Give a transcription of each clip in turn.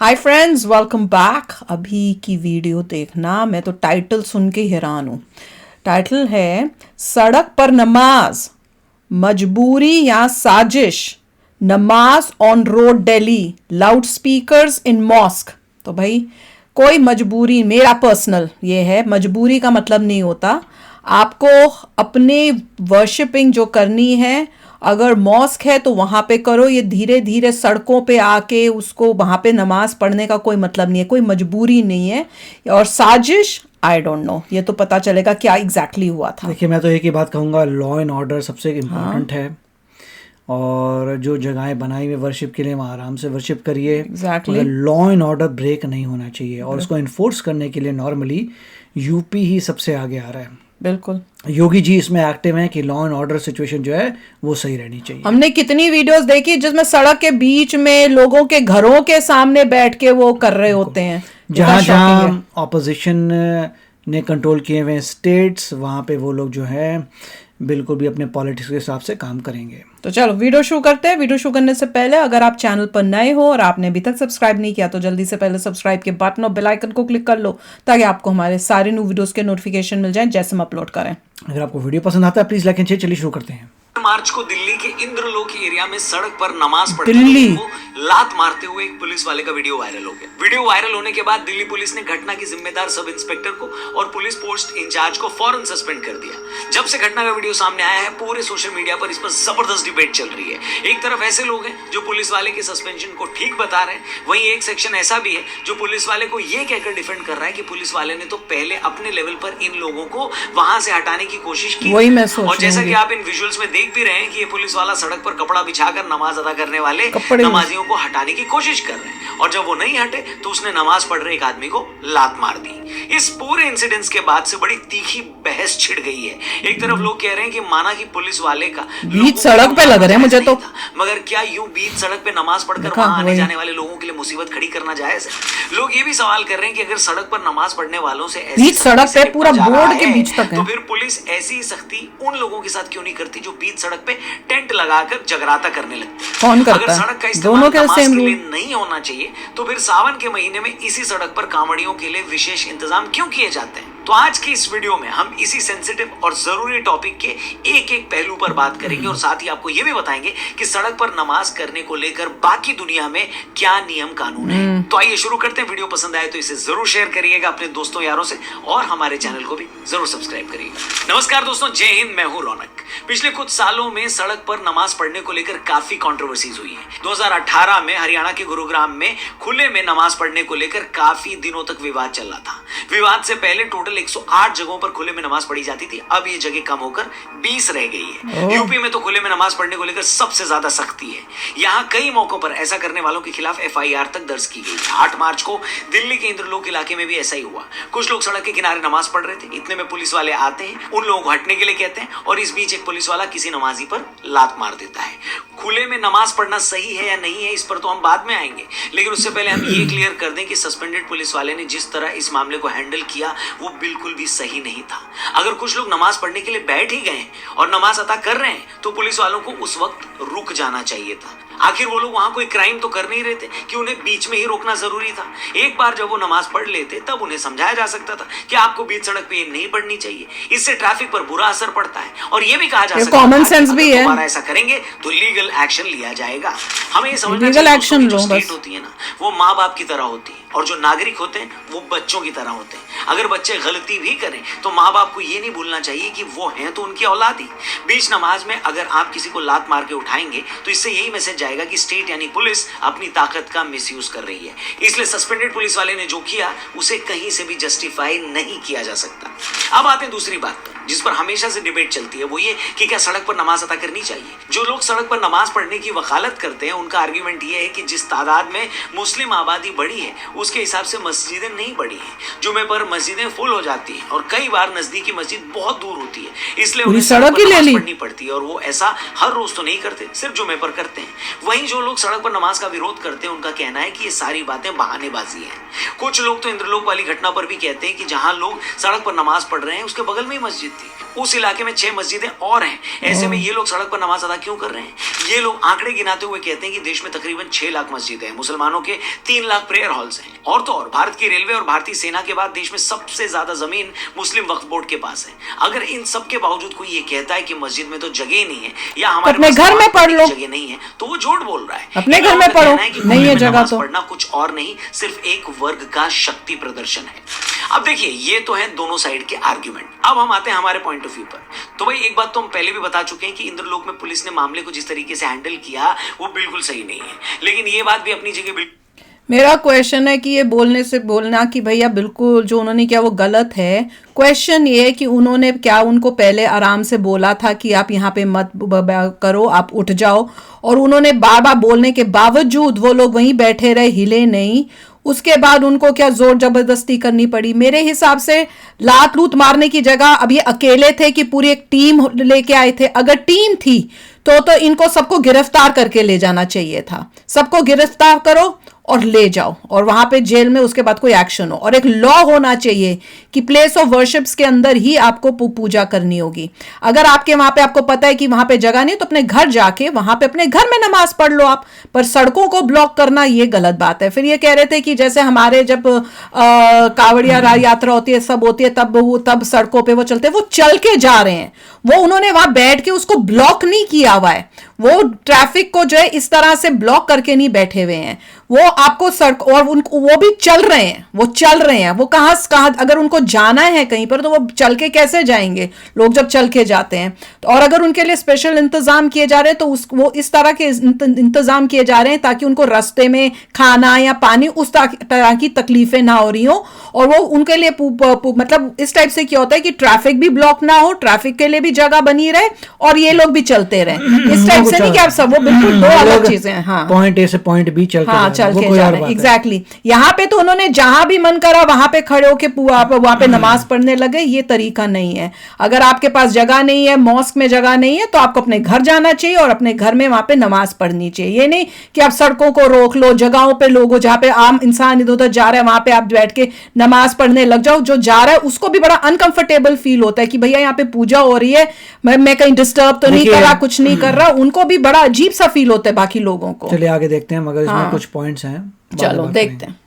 Hi friends, welcome back. अभी की video देखना, मैं तो टाइटल सुन के हैरान हूँ। टाइटल है सड़क पर नमाज, मजबूरी या साजिश। नमाज on road Delhi, loud speakers in mask. तो भाई कोई मजबूरी, मेरा पर्सनल ये है, मजबूरी का मतलब नहीं होता। आपको अपने वर्शिपिंग जो करनी है, अगर मॉस्क है तो वहां पे करो। ये धीरे धीरे सड़कों पे आके उसको वहां पे नमाज पढ़ने का कोई मतलब नहीं है, कोई मजबूरी नहीं है। और साजिश, आई डोंट नो, ये तो पता चलेगा क्या एग्जैक्टली हुआ था। देखिए, मैं तो एक ही बात कहूँगा, लॉ एंड ऑर्डर सबसे हाँ, इम्पोर्टेंट है। और जो जगहें बनाई हुई वर्शिप के लिए, वहाँ आराम से वर्शिप करिए। एग्जैक्टली। मगर लॉ एंड ऑर्डर ब्रेक नहीं होना चाहिए, और उसको इन्फोर्स करने के लिए नॉर्मली यूपी ही सबसे आगे आ रहा है। बिल्कुल। योगी जी इसमें एक्टिव हैं कि लॉ एंड ऑर्डर सिचुएशन जो है वो सही रहनी चाहिए। हमने कितनी वीडियोस देखी जिसमें सड़क के बीच में लोगों के घरों के सामने बैठ के वो कर रहे बिल्कुल। होते हैं। जहाँ कितना शॉकिंग है। जहाँ ऑपोजिशन ने कंट्रोल किए हुए स्टेट्स, वहाँ पे वो लोग जो है बिल्कुल भी अपने पॉलिटिक्स के हिसाब से काम करेंगे। तो चलो वीडियो शुरू करते हैं। वीडियो शुरू करने से पहले अगर आप चैनल पर नए हो और आपने अभी तक सब्सक्राइब नहीं किया तो जल्दी से पहले सब्सक्राइब के बटन और बेल आइकन को क्लिक कर लो, ताकि आपको हमारे सारे न्यू वीडियोस के नोटिफिकेशन मिल जाएं जैसे हम अपलोड करें। अगर आपको वीडियो पसंद आता है प्लीज लाइक एंड शेयर। चलिए शुरू करते हैं। मार्च को दिल्ली के इंद्रलोक एरिया में सड़क पर नमाज पढ़ते दिल्ली। लोगों को लात मारते हुए एक पुलिस वाले का वीडियो वायरल हो गया। वीडियो वायरल होने के बाद दिल्ली पुलिस ने घटना की जिम्मेदार सब इंस्पेक्टर को और पुलिस पोस्ट इंचार्ज को फौरन सस्पेंड कर दिया। जब से घटना का वीडियो सामने आया है, पूरे सोशल मीडिया पर इस पर जबरदस्त डिबेट चल रही है। एक तरफ ऐसे लोग हैं जो पुलिस वाले के सस्पेंशन को ठीक बता रहे हैं, वहीं एक सेक्शन ऐसा भी है जो पुलिस वाले को यह कहकर डिफेंड कर रहा है कि पुलिस वाले ने तो पहले अपने लेवल पर इन लोगों को वहां से हटाने की कोशिश की। वही मैं सोच और जैसा रही कि हूँ। आप इन विजुअल्स में देख भी रहे हैं कि ये पुलिस वाला सड़क पर कपड़ा बिछाकर नमाज अदा करने वाले कपड़े नमाजियों को हटाने की कोशिश कर रहे हैं, और जब वो नहीं हटे तो उसने नमाज पढ़ रहे एक आदमी को लात मार दी। इस पूरे इंसिडेंट्स के बाद से बड़ी तीखी बहस छिड़ गई है। एक तरफ लोग कह रहे हैं कि माना कि पुलिस वाले का बीच सड़क पे लग रहे हैं मुझे तो। मगर क्या यूं बीच सड़क पे नमाज पढ़कर देखा, वहां आने वही। जाने वाले लोगों के लिए मुसीबत खड़ी करना जायज है? लोग ये भी सवाल कर रहे हैं कि अगर सड़क पर नमाज पढ़ने वालों से ऐसी बीच सड़क सख्ती से पे पूरा निपटा जा रहा बोर्ड के है, बीच तक है। तो फिर पुलिस ऐसी सख्ती उन लोगों के साथ क्यों नहीं करती जो बीच सड़क पे टेंट लगाकर जगराता करने लगते हैं? कौन करता अगर है? सड़क का इस्तेमाल दोनों के नमाज सेम के लिए रूल। नहीं होना चाहिए तो फिर सावन के महीने में इसी सड़क पर कांवड़ियों के लिए विशेष इंतजाम क्यों किए जाते हैं? तो आज की इस वीडियो में हम इसी सेंसिटिव और जरूरी टॉपिक के एक एक पहलू पर बात करेंगे, और साथ ही आपको यह भी बताएंगे कि सड़क पर नमाज करने को लेकर बाकी दुनिया में क्या नियम कानून है। तो आइए शुरू करते हैं। वीडियो पसंद आए तो इसे जरूर शेयर करिएगा अपने दोस्तों यारों से, और हमारे चैनल को भी जरूर सब्सक्राइब करिएगा। नमस्कार दोस्तों, जय हिंद, मैं हूं रौनक। पिछले कुछ सालों में सड़क पर नमाज पढ़ने को लेकर काफी कंट्रोवर्सीज हुई है। 2018 में हरियाणा के गुरुग्राम में खुले में नमाज पढ़ने को लेकर काफी दिनों तक विवाद चल रहा था। विवाद से पहले टोटल 108 जगहों पर खुले में नमाज पढ़ी जाती थी, अब ये जगह कम होकर 20 रह गई है। यूपी में तो खुले में नमाज पढ़ने को लेकर सबसे ज्यादा सख्ती है। यहाँ कई मौकों पर ऐसा करने वालों के खिलाफ FIR तक दर्ज की गई। 8 मार्च को दिल्ली के इंद्रलोक इलाके में भी ऐसा ही हुआ। कुछ लोग सड़क के किनारे नमाज पढ़ रहे थे, इतने में पुलिस वाले आते हैं, उन लोगों को हटने के लिए कहते हैं, और इस बीच एक पुलिस वाला किसी नमाजी पर लात मार देता है। खुले में नमाज पढ़ना सही है या नहीं है, इस पर तो हम बाद में आएंगे, लेकिन उससे पहले हम ये क्लियर कर दें कि सस्पेंडेड पुलिस वाले ने जिस तरह इस मामले को हैंडल किया वो बिल्कुल भी सही नहीं था। अगर कुछ लोग नमाज पढ़ने के लिए बैठ ही गए और नमाज अदा कर रहे हैं तो पुलिस वालों को उस वक्त रुक जाना चाहिए था। आखिर वो लोग वहां कोई क्राइम तो कर नहीं रहे थे कि उन्हें बीच में ही रोकना जरूरी था। एक बार जब वो नमाज पढ़ लेते तब उन्हें समझाया जा सकता था कि आपको बीच सड़क पे ये नहीं पढ़नी चाहिए, इससे ट्रैफिक पर बुरा असर पड़ता है, और ये भी कहा जा सकता कॉमन था सेंस कि भी अगर है। दोबारा ऐसा करेंगे तो लीगल एक्शन लिया जाएगा। हमें ये समझना लीगल चाहिए एक्शन जो लो स्टेट बस। होती है ना, वो माँ बाप की तरह होती है, और जो नागरिक होते हैं वो बच्चों की तरह होते हैं। अगर बच्चे गलती भी करें तो माँ बाप को ये नहीं भूलना चाहिए कि वो हैं तो उनकी औलाद ही। बीच नमाज में अगर आप किसी को लात मार के उठाएंगे तो इससे यही मैसेज जाएगा कि स्टेट यानी पुलिस अपनी ताकत का मिसयूज कर रही है। इसलिए सस्पेंडेड पुलिस वाले ने जो किया उसे कहीं से भी जस्टिफाई नहीं किया जा सकता। अब आते हैं दूसरी बात पर, जिस पर हमेशा से डिबेट चलती है, वो ये कि क्या सड़क पर नमाज अदा करनी चाहिए। जो लोग सड़क पर नमाज पढ़ने की वकालत करते हैं उनका आर्ग्यूमेंट ये है कि जिस तादाद में मुस्लिम आबादी बढ़ी है उसके हिसाब से मस्जिदें नहीं बढ़ी हैं। जुमे पर मस्जिदें फुल हो जाती हैं और कई बार नजदीकी मस्जिद बहुत दूर होती है, इसलिए उन्हें सड़क पर नमाज पढ़नी पड़ती है, और वो ऐसा हर रोज तो नहीं करते, सिर्फ जुमे पर करते हैं। वहीं जो लोग सड़क पर नमाज का विरोध करते हैं उनका कहना है कि ये सारी बातें बहानेबाजी है। कुछ लोग तो इंद्रलोक वाली घटना पर भी कहते हैं कि जहां लोग सड़क पर नमाज पढ़ रहे हैं उसके बगल में ही मस्जिद थी, थी। उस इलाके में 6 मस्जिदें और हैं। ऐसे में ये लोग सड़क पर नमाज अदा क्यों कर रहे हैं? ये लोग आंकड़े गिनाते हुए कहते हैं कि देश में तकरीबन 6 लाख मस्जिदें हैं, मुसलमानों के 3 लाख प्रेयर हॉल्स हैं। और तो और भारत की रेलवे और भारतीय सेना के बाद देश में सबसे ज्यादा जमीन मुस्लिम वक्फ बोर्ड के पास है। अगर इन सब के बावजूद कोई ये कहता है कि मस्जिद में तो जगह ही नहीं है या हमारे अपने पास घर में पढ़ लो, जगह नहीं है, तो वो झूठ बोल रहा है। अपने इन घर लोगों में का पढ़ो, कहना है कि नहीं खुले है में जगह नमाज तो। पढ़ना कुछ और नहीं, सिर्फ एक वर्ग का शक्ति प्रदर्शन है। अब देखिए, ये तो है दोनों साइड के आर्ग्यूमेंट। अब हम आते हैं हमारे पॉइंट ऑफ व्यू पर। तो भाई एक बात तो हम पहले भी बता चुके हैं कि इंद्रलोक में पुलिस ने मामले को जिस तरीके से हैंडल किया वो बिल्कुल सही नहीं है, लेकिन ये बात भी अपनी जगह बिल्कुल। मेरा क्वेश्चन है कि ये बोलने से बोलना कि भैया बिल्कुल जो उन्होंने किया वो गलत है। क्वेश्चन ये है कि उन्होंने क्या उनको पहले आराम से बोला था कि आप यहाँ पे मत करो, आप उठ जाओ, और उन्होंने बार बार बोलने के बावजूद वो लोग वहीं बैठे रहे, हिले नहीं। उसके बाद उनको क्या जोर जबरदस्ती करनी पड़ी? मेरे हिसाब से लात लूत मारने की जगह अब ये अकेले थे कि पूरी एक टीम लेके आए थे? अगर टीम थी तो इनको सबको गिरफ्तार करके ले जाना चाहिए था। सबको गिरफ्तार करो और ले जाओ और वहां पे जेल में उसके बाद कोई एक्शन हो। और एक लॉ होना चाहिए कि प्लेस ऑफ वर्शिप्स के अंदर ही आपको पूजा करनी होगी। अगर आपके वहां पे आपको पता है कि वहां पे जगह नहीं, तो अपने घर जाके वहां पे अपने घर में नमाज पढ़ लो आप। पर सड़कों को ब्लॉक करना ये गलत बात है। फिर ये कह रहे थे कि जैसे हमारे जब कावड़िया यात्रा होती है, सब होती है, तब सड़कों पे वो चलते हैं, वो चल के जा रहे हैं। वो उन्होंने वहां बैठ के उसको ब्लॉक नहीं किया हुआ है। वो ट्रैफिक को जो है इस तरह से ब्लॉक करके नहीं बैठे हुए हैं। वो आपको सड़क, और उनको वो भी चल रहे हैं, वो कहाँ अगर उनको जाना है कहीं पर तो वो चल के कैसे जाएंगे? लोग जब चल के जाते हैं तो, और अगर उनके लिए स्पेशल इंतजाम किए जा रहे हैं तो वो इस तरह के इंतजाम किए जा रहे हैं ताकि उनको रास्ते में खाना या पानी उस तरह की तकलीफें ना हो रही हो। और वो उनके लिए मतलब इस टाइप से क्या होता है कि ट्रैफिक भी ब्लॉक ना हो, ट्रैफिक के लिए भी जगह बनी रहे और ये लोग भी चलते रहे। इस टाइप से नहीं कि आप सब, वो बिल्कुल दो अलग चीजें हैं। हाँ, पॉइंट ए से पॉइंट बी चल के जा रहे हैं। एग्जैक्टली। यहाँ पे तो उन्होंने जहां भी मन करा वहां पे खड़े होके वहां पे नमाज पढ़ने लगे। ये तरीका नहीं है। अगर आपके पास जगह नहीं है, मॉस्क में जगह नहीं है, तो आपको अपने घर जाना चाहिए और अपने घर में वहां पे नमाज पढ़नी चाहिए। ये नहीं कि आप सड़कों को रोक लो, जगहों पे लोगों जहां पे आम इंसान इधर उधर जा रहा है वहां पे आप बैठ के नमाज पढ़ने लग जाओ। जो जा रहा है उसको भी बड़ा अनकंफर्टेबल फील होता है कि भैया यहाँ पे पूजा हो रही है, मैं कहीं डिस्टर्ब तो नहीं कर रहा, कुछ नहीं कर रहा। उनको भी बड़ा अजीब सा फील होता है बाकी लोगों को। चलिए आगे देखते हैं, मगर इसमें कुछ पॉइंट्स हैं, चलो देखते हैं।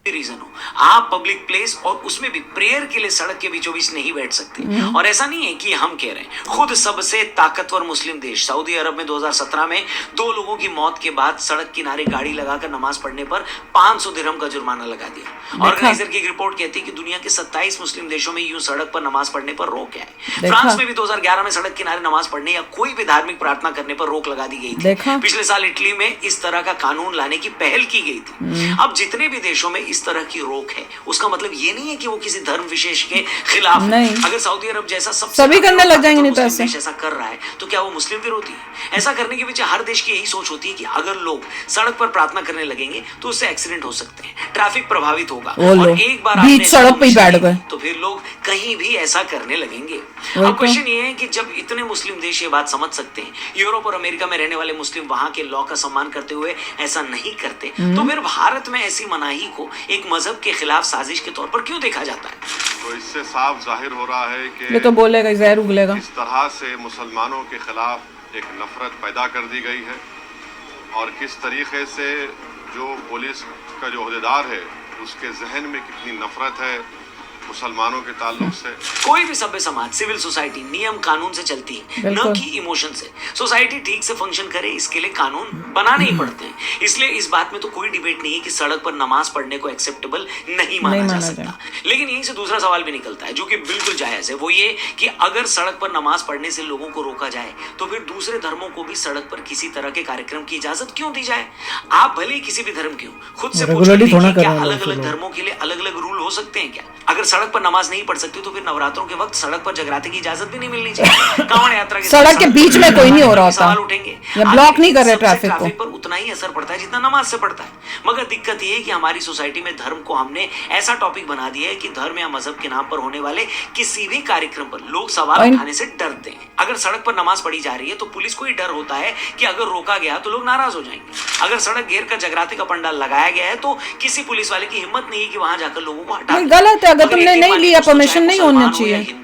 रीजन हो, आप पब्लिक प्लेस और उसमें भी प्रेयर के लिए सड़क के बीचों बीच नहीं बैठ सकते। और ऐसा नहीं है कि हम कह रहे हैं, खुद सबसे ताकतवर मुस्लिम देश सऊदी अरब में 2017 में 2 लोगों की मौत के बाद सड़क किनारे गाड़ी लगाकर नमाज पढ़ने पर 500 दिरहम का जुर्माना लगा दिया। ऑर्गेनाइजर की एक रिपोर्ट कहती है कि दुनिया के 27 मुस्लिम देशों में यूं सड़क पर नमाज पढ़ने पर रोक है। फ्रांस में भी 2011 में सड़क किनारे नमाज पढ़ने या कोई भी धार्मिक प्रार्थना करने पर रोक लगा दी गई थी। पिछले साल इटली में इस तरह का कानून लाने की पहल की गई थी। अब जितने भी देशों में इस तरह की रोक है, उसका मतलब ये नहीं है कि वो किसी धर्म विशेष के खिलाफ है। अगर सऊदी अरब जैसा सभी करने लग जाएंगे नहीं तो ऐसा कर रहा है तो क्या वो मुस्लिम विरोधी है? ऐसा करने के पीछे हर देश की यही सोच होती है कि अगर लोग सड़क पर प्रार्थना करने लगेंगे तो उससे एक्सीडेंट हो सकते हैं, ट्रैफिक प्रभावित होगा, और एक बार बीच सड़क पे बैठ गए तो फिर लोग कहीं भी ऐसा करने लगेंगे। अब क्वेश्चन ये है कि जब इतने मुस्लिम देश ये बात समझ सकते हैं, यूरोप और अमेरिका में रहने वाले मुस्लिम वहां के लॉ का सम्मान करते हुए ऐसा नहीं करते, तो फिर भारत में ऐसी मनाही को एक मजहब के खिलाफ साजिश के तौर पर क्यों देखा जाता है? तो इससे साफ जाहिर हो रहा है कि ये तो बोलेगा जहर उगलेगा। इस तरह से मुसलमानों के खिलाफ एक नफरत पैदा कर दी गई है, और किस तरीके से जो पुलिस का जो अहदेदार है उसके जहन में कितनी नफरत है मुसलमानों के ताल्लुक से। कोई भी सभ्य समाज, सिविल सोसाइटी नियम कानून से चलती है, न कि इमोशन से। सोसाइटी ठीक से फंक्शन करे इसके लिए कानून बनाने ही पड़ते हैं। इसलिए इस बात में तो कोई डिबेट नहीं है कि सड़क पर नमाज पढ़ने को एक्सेप्टेबल नहीं माना जा सकता। लेकिन यहीं से दूसरा सवाल भी निकलता है जो कि बिल्कुल जायज है, वो ये कि अगर सड़क पर नमाज पढ़ने से लोगों को रोका जाए तो फिर दूसरे धर्मों को भी सड़क पर किसी तरह के कार्यक्रम की इजाजत क्यों दी जाए? आप भले ही किसी भी धर्म के हो, खुद से पूछिए क्या अलग अलग धर्मों के लिए अलग अलग रूल हो सकते हैं क्या? अगर सड़क पर नमाज नहीं पढ़ सकती तो फिर नवरात्रों के वक्त सड़क पर जगराते की इजाजत भी नहीं मिलनी चाहिए। कांवड़ यात्रा के सड़क के बीच में कोई नहीं हो रहा होता, सवाल उठेंगे, या ब्लॉक नहीं कर रहे ट्रैफिक पर उतना ही असर पड़ता है जितना नमाज से पड़ता है। मगर दिक्कत ये है कि हमारी सोसाइटी में धर्म को हमने ऐसा टॉपिक बना दिया है कि धर्म या मजहब के नाम पर होने वाले किसी भी कार्यक्रम पर लोग सवाल उठाने से डरते हैं। अगर सड़क पर नमाज पढ़ी जा रही है तो पुलिस को ही डर होता है कि अगर रोका गया तो लोग नाराज हो जाएंगे। अगर सड़क घेर कर जगराते का पंडाल लगाया गया है तो किसी पुलिस वाले की हिम्मत नहीं है कि वहां जाकर लोगों को हटा। गलत है, अगर तुमने नहीं लिया परमिशन नहीं होना चाहिए।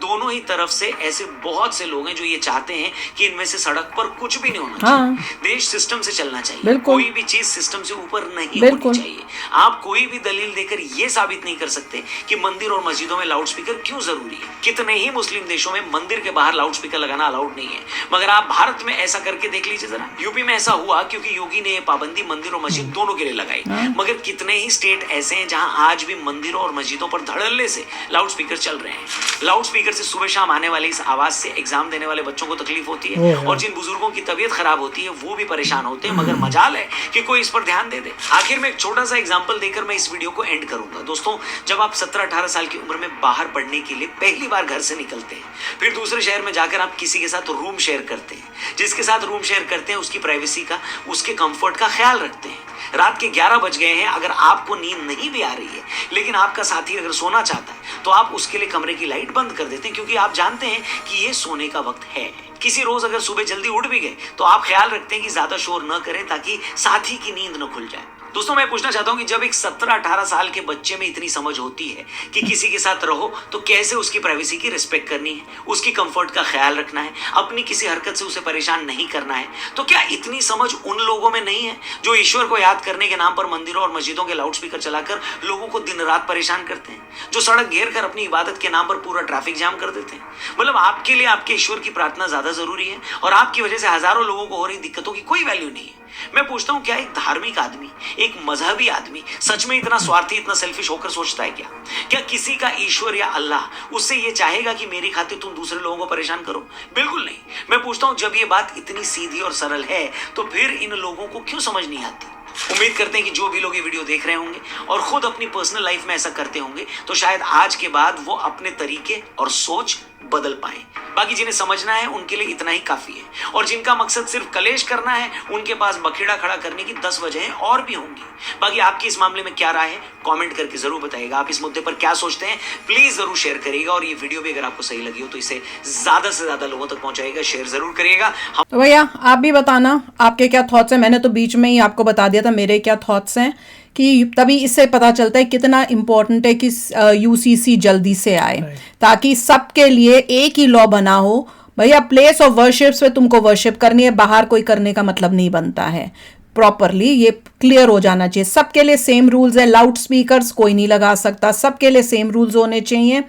दोनों ही तरफ से ऐसे बहुत से लोग हैं जो ये चाहते हैं कि इनमें से सड़क पर कुछ भी नहीं होना चाहिए। देश सिस्टम से चलना चाहिए, कोई भी चीज सिस्टम से ऊपर नहीं होनी चाहिए। आप कोई भी दलील देकर ये साबित नहीं कर सकते कि मंदिर और मस्जिदों में लाउड स्पीकर क्यों जरूरी है। कितने ही मुस्लिम देशों में मंदिर के बाहर लाउड स्पीकर लगाना अलाउड नहीं है, मगर आप भारत में ऐसा करके देख लीजिए जरा। यूपी में ऐसा हुआ क्योंकि योगी ने पाबंदी मंदिर और मस्जिद दोनों के लिए लगाई, मगर कितने ही स्टेट ऐसे हैं जहां आज भी मंदिरों और मस्जिदों पर धड़ल्ले से लाउड स्पीकर चल रहे हैं। लाउड स्पीकर से सुबह शाम आने वाली इस आवाज से एग्जाम देने वाले बच्चों को तकलीफ होती है और जिन बुजुर्गों की तबीयत खराब होती है वो भी परेशान होते हैं, मगर मजाल है कि कोई इस पर ध्यान दे दे। आखिर में एक छोटा सा एग्जांपल देकर मैं इस वीडियो को एंड करूंगा। दोस्तों, जब आप 17-18 साल की उम्र में बाहर पढ़ने के लिए पहली बार घर से निकलते हैं, फिर दूसरे शहर में जाकर आप किसी के साथ रूम शेयर करते हैं, जिसके साथ रूम शेयर करते हैं उसकी प्राइवेसी का, उसके कंफर्ट का ख्याल रखते हैं। रात के 11 बज गए हैं, अगर आपको नींद नहीं भी आ रही है लेकिन आपका साथी अगर सोना चाहता है तो आप उसके लिए कमरे की लाइट बंद कर देते हैं, क्योंकि आप जानते हैं कि ये सोने का वक्त है। किसी रोज अगर सुबह जल्दी उठ भी गए तो आप ख्याल रखते हैं कि ज्यादा शोर न करें ताकि साथी की नींद न खुल जाए। दोस्तों, मैं पूछना चाहता हूं कि जब एक 17-18 साल के बच्चे में इतनी समझ होती है कि किसी के साथ रहो तो कैसे उसकी प्राइवेसी की रिस्पेक्ट करनी है, उसकी कंफर्ट का ख्याल रखना है, अपनी किसी हरकत से उसे परेशान नहीं करना है, तो क्या इतनी समझ उन लोगों में नहीं है जो ईश्वर को याद करने के नाम पर मंदिरों और मस्जिदों के लाउड स्पीकर चलाकर लोगों को दिन रात परेशान करते हैं, जो सड़क घेर कर अपनी इबादत के नाम पर पूरा ट्रैफिक जाम कर देते हैं? मतलब आपके लिए आपके ईश्वर की प्रार्थना ज्यादा जरूरी है और आपकी वजह से हजारों लोगों को हो रही दिक्कतों की कोई वैल्यू नहीं है। मैं पूछता हूं, क्या एक धार्मिक आदमी, एक मजहबी आदमी सच में इतना स्वार्थी, इतना सेल्फिश होकर सोचता है क्या? क्या किसी का ईश्वर या अल्लाह उससे ये चाहेगा कि मेरी खातिर तुम दूसरे लोगों को परेशान करो? बिल्कुल नहीं। मैं पूछता हूं, जब ये बात इतनी सीधी और सरल है तो फिर इन लोगों को क्यों समझ नहीं आती? उम्मीद करते हैं कि जो भी लोग ये वीडियो देख रहे होंगे और खुद अपनी पर्सनल लाइफ में ऐसा करते होंगे तो शायद आज के बाद वो अपने तरीके और सोच बदल पाए। बाकी जिन्हें समझना है उनके लिए इतना ही काफी है, और जिनका मकसद सिर्फ कलेश करना है उनके पास बखेड़ा खड़ा करने की 10 वजहें और भी होंगी। बाकी आपकी इस मामले में क्या राय है कमेंट करके जरूर बताइएगा। आप इस मुद्दे पर क्या सोचते हैं प्लीज जरूर शेयर करिएगा, और ये वीडियो भी अगर आपको सही लगी हो तो इसे ज्यादा से ज्यादा लोगों तक पहुंचाइएगा, शेयर जरूर करिएगा। तो भैया आप भी बताना आपके क्या थॉट्स हैं। मैंने तो बीच में ही आपको बता दिया था मेरे क्या थॉट्स हैं, कि तभी इससे पता चलता है कितना इम्पोर्टेंट है कि यूसीसी जल्दी से आए, ताकि सबके लिए एक ही लॉ बना हो। भैया प्लेस ऑफ वर्शिप्स पे तुमको वर्शिप करनी है, बाहर कोई करने का मतलब नहीं बनता है। प्रॉपरली ये क्लियर हो जाना चाहिए, सबके लिए सेम रूल्स है। लाउड स्पीकर्स कोई नहीं लगा सकता, सबके लिए सेम रूल्स होने चाहिए।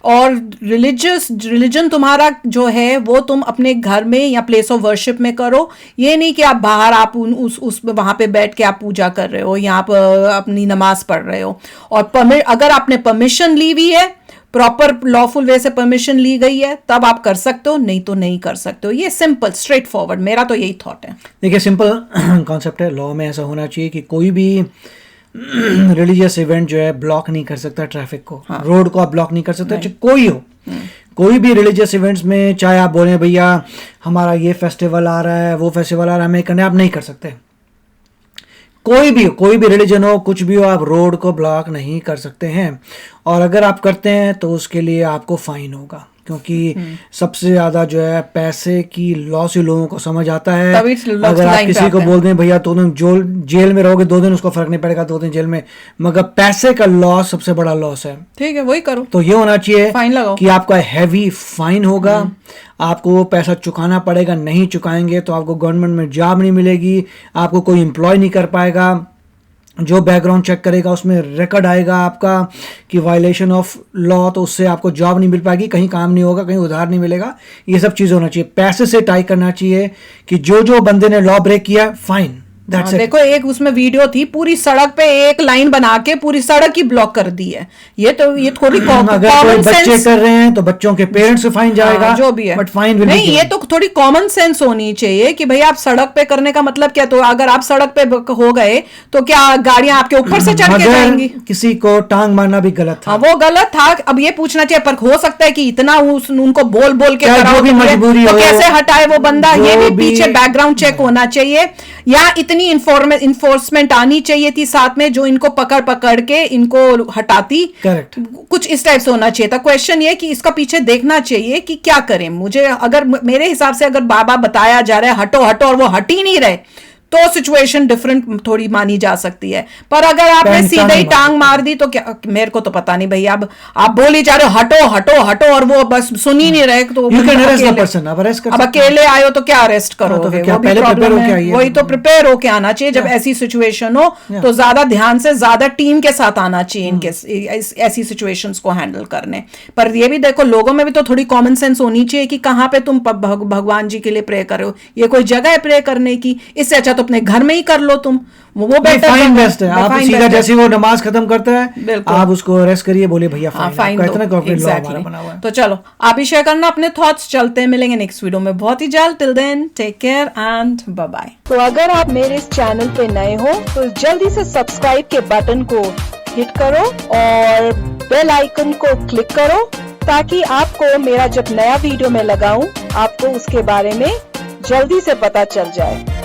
और रिलीजन तुम्हारा जो है वो तुम अपने घर में या प्लेस ऑफ वर्शिप में करो, ये नहीं कि आप बाहर आप उस वहाँ पे बैठ के आप पूजा कर रहे हो या आप अपनी नमाज पढ़ रहे हो। और अगर आपने परमिशन ली हुई है, प्रॉपर लॉफुल वे से परमिशन ली गई है, तब आप कर सकते हो, नहीं तो नहीं कर सकते हो। ये सिंपल स्ट्रेट फॉरवर्ड मेरा तो यही थॉट है। देखिए सिंपल कॉन्सेप्ट है, लॉ में ऐसा होना चाहिए कि कोई भी रिलीजियस इवेंट जो है ब्लॉक नहीं कर सकता ट्रैफिक को, रोड को आप ब्लॉक नहीं कर सकते, चाहे कोई हो। कोई भी रिलीजियस इवेंट्स में चाहे आप बोलें भैया हमारा ये फेस्टिवल आ रहा है, वो फेस्टिवल आ रहा है, हमें करने, आप नहीं कर सकते। कोई भी रिलीजन हो, कुछ भी हो, आप रोड को ब्लॉक नहीं कर सकते हैं। और अगर आप करते हैं तो उसके लिए आपको फाइन होगा, क्योंकि सबसे ज्यादा जो है पैसे की लॉस ही लोगों को समझ आता है। अगर आप किसी को बोल दें भैया 2 दिन जेल में रहोगे, 2 दिन उसको फर्क नहीं पड़ेगा, 2 दिन जेल में, मगर पैसे का लॉस सबसे बड़ा लॉस है। ठीक है, वही करो। तो ये होना चाहिए फाइन लगाओ कि आपका हैवी फाइन होगा, आपको वो पैसा चुकाना पड़ेगा। नहीं चुकाएंगे तो आपको गवर्नमेंट में जॉब नहीं मिलेगी, आपको कोई एम्प्लॉय नहीं कर पाएगा। जो बैकग्राउंड चेक करेगा उसमें रिकॉर्ड आएगा आपका कि वायलेशन ऑफ लॉ, तो उससे आपको जॉब नहीं मिल पाएगी, कहीं काम नहीं होगा, कहीं उधार नहीं मिलेगा। ये सब चीज़ होना चाहिए, पैसे से टाई करना चाहिए कि जो बंदे ने लॉ ब्रेक किया फाइन। देखो एक उसमें वीडियो थी, पूरी सड़क पे एक लाइन बना के पूरी सड़क ही ब्लॉक कर दी है। ये थोड़ी अगर कोई बच्चे कर रहे हैं तो बच्चों के पेरेंट्स से फाइन जाएगा, जो भी है, बट फाइन नहीं। ये तो थोड़ी कॉमन सेंस होनी चाहिए कि भैया आप सड़क पे करने का मतलब क्या? तो अगर आप सड़क पे हो गए तो क्या गाड़ियां आपके ऊपर से चढ़ के जाएंगी? किसी को टांग मारना भी गलत था। वो गलत था। अब ये पूछना चाहिए, पर हो सकता है कि इतना उनको बोल के कराओ, तो कैसे हटाए वो बंदा? ये भी पीछे बैकग्राउंड चेक होना चाहिए। या इतनी इतनी इन्फोर्समेंट आनी चाहिए थी साथ में, जो इनको पकड़ पकड़ के इनको हटाती। करेक्ट। कुछ इस टाइप से होना चाहिए था। क्वेश्चन ये कि इसका पीछे देखना चाहिए कि क्या करें। मुझे अगर मेरे हिसाब से अगर बाबा बताया जा रहा है हटो हटो और वो हट ही नहीं रहे, तो सिचुएशन डिफरेंट थोड़ी मानी जा सकती है। पर अगर आपने सीधे ही टांग मार दी तो क्या, मेरे को तो पता नहीं भाई। अब आप बोल ही जा रहे हो हटो हटो हटो और वो बस सुन ही नहीं रहे, तो अब अकेले आयो तो क्या अरेस्ट करो? तो वो भी प्रॉब्लम है। वही तो प्रिपेयर होके आना चाहिए जब ऐसी सिचुएशन हो, तो ज्यादा ध्यान से ज्यादा टीम के साथ आना चाहिए इनके ऐसी सिचुएशंस को हैंडल करने। पर ये भी देखो, लोगों में भी तो थोड़ी कॉमन सेंस होनी चाहिए कि कहाँ पे तुम भगवान जी के लिए प्रे करो। ये कोई जगह है प्रे करने की? इससे अच्छा तो अपने घर में ही कर लो तुम, वो बेटर फाइन बेस्ट है। आप सीधा जैसे वो नमाज खत्म करता है आप उसको अरेस्ट करिए, बोलिए भैया फाइन दो। हमारा बना हुआ है। तो चलो आप ही शेयर करना अपने थॉट्स। चलते हैं, मिलेंगे नेक्स्ट वीडियो में बहुत ही जल्द। Till then take care and bye bye. तो अगर आप मेरे इस चैनल पे नए हो तो जल्दी से सब्सक्राइब के बटन को हिट करो और बेल आइकन को क्लिक करो, ताकि आपको मेरा जब नया वीडियो मैं लगाऊं आपको उसके बारे में जल्दी से पता चल जाए।